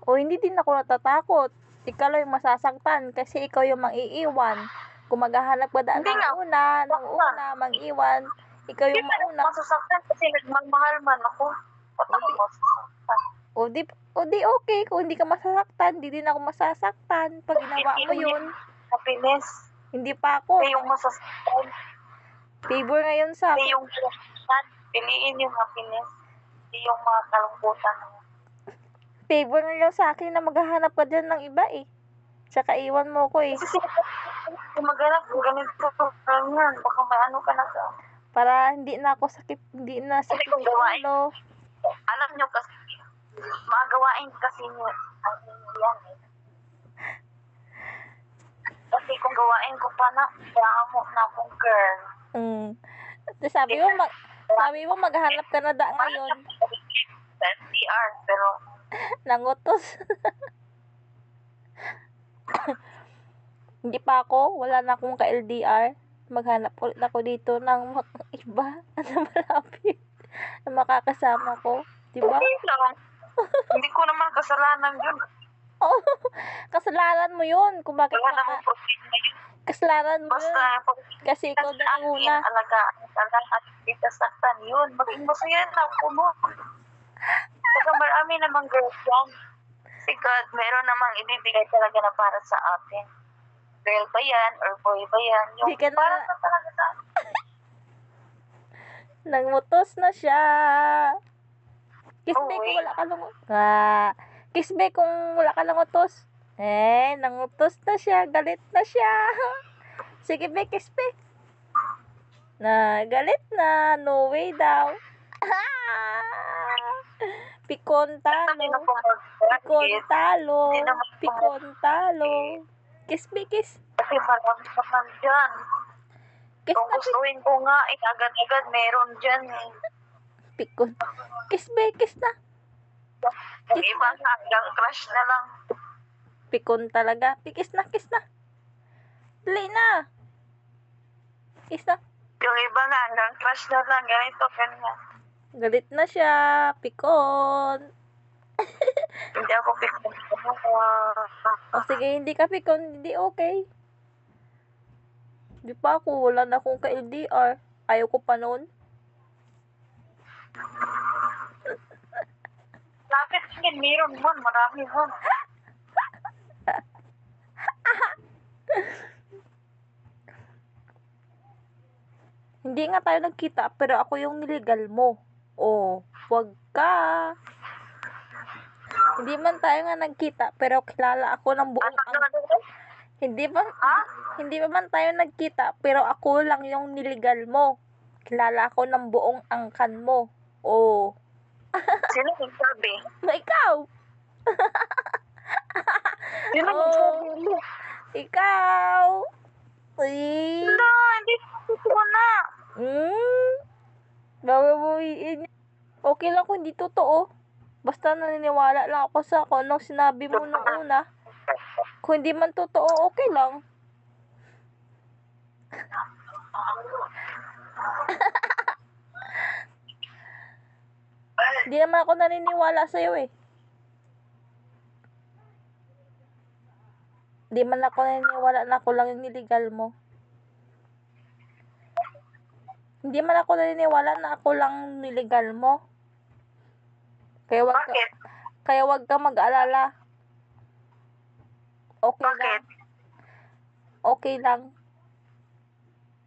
O hindi din ako natatakot. Ikaw lang yung masasaktan kasi ikaw yung maiiwan. Kung maghahanap ka daan Hindi nga. ng una, mang-iwan, ikaw Hindi yung pa naman mauna. masasaktan kasi nagmamahal man ako. Ba't ako masasaktan? O di okay. Kung hindi ka masasaktan, di din ako masasaktan. Pag ginawa mo Piliin yun, yung happiness. hindi pa ako. Hindi yung masasaktan. Favor ngayon sa Hindi akin. yung masasaktan. Piliin yung happiness. Hindi yung mga kalungkutan. Favor ngayon sa akin na maghahanap ka dyan ng iba eh. Tsaka iwan mo ko eh. Kasi kung maghanap ng ganito, ganyan, baka may ano ka na sa... Para hindi na ako sakit, hindi na sakit Kasi kung gawain, ulo. alam nyo kasi, magawain kasi nyo, yan eh. Kasi kung gawain ko pa na, kailangan mo na akong girl. Sabi mo maghanap ka na da ngayon. Sa FTR, pero... Nangutos. Hindi pa ako, wala na akong ka-LDR. Maghanap ulit ako dito ng iba na malapit na makakasama ko. Diba? Okay lang. Hindi ko naman kasalanan yun. Oh, kasalanan mo yun. Kung bakit Wala namang problema yun. kasalanan mo Basta, yun. Kasi ikaw na ang una. alagaan at itasaktan yun. Maging masaya na ako mo. Kasi marami namang girls yan. Si God, meron namang ibibigay talaga na para sa atin. Girl ba yan or boy ba yan? Yung Di ka na- para sa talaga sa atin. Nangmutos na siya. Kisbe Oh, kung wait. wala ka lang. Kisbe kung wala ka lang utos. Nangutos na siya. Galit na siya. Sige be, kisbe. Galit na. No way daw. Pikon talo. Hindi na po Pikon mag-bracket. talo. Hindi naman po Pikon talo. Kisbe, kiss. Kasi marami naman dyan. Kiss Kung na, gustuin ko nga, agad-agad meron dyan eh. pikon. Kisbe, kiss na. Yung iba nga, hanggang crush na lang. Pikon talaga. Kiss na, kiss na. Dali na. Kiss na. Yung iba nga, hanggang crush na lang. Ganito, ganyan. Galit na siya. Pikon. Hindi ako pikon. O sige, hindi ka pikon. Hindi okay. Di pa ako. Wala na akong ka-LDR. Ayaw ko pa noon. Lapit din, meron man. Marami man. Hindi nga tayo nagkita, pero ako yung niligal mo. Wag ka. Hindi man tayo nga nagkita, pero kilala ako ng buong Hindi pa man tayo nagkita, pero ako lang yung niligal mo. Kilala ako ng buong angkan mo. Sino nagsabi? Ikaw. Sino nagsabi mo? Ikaw. Wala, hindi ko na. Babawiin. Okay lang kung hindi totoo. Basta naniniwala lang ako sa kung anong sinabi mo nung una. Kung hindi man totoo, okay lang. Hindi naman ako naniniwala sa'yo eh. Hindi man ako naniniwala na ako lang yung niligal mo. Hindi man ako naniniwala na ako lang niligal mo. Bakit? Kaya wag ka mag-alala. Okay Bakit? lang. Okay lang.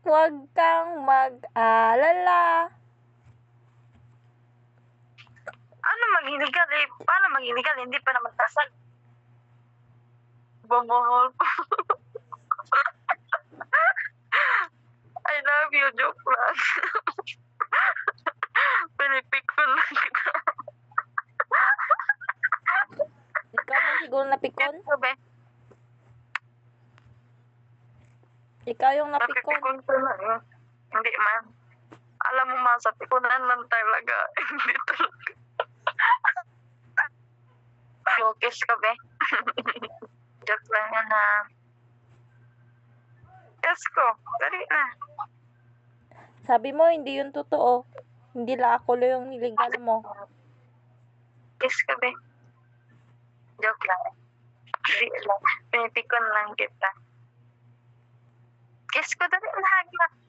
Wag kang mag-alala. Ano maghiligal eh? Paano maghiligal? Hindi pa naman kasal. Bamahal ko. I love you, joke lang. Pinipik ko lang kita. Ikaw man siguro napikon. Sabi, Ikaw yung napikon. napipikon ko lang. Hindi man. Alam mo man, sa pikunan lang talaga. Hindi talaga. Focus ka be. Joke lang yan na. Yes ko. Dali na. Sabi mo, hindi yun totoo. Hindi lang ako lang yung niligal mo. Kiss ka be. joke lang. Hindi lang. Pinipikon lang kita. Kiss ko dali, lahag na.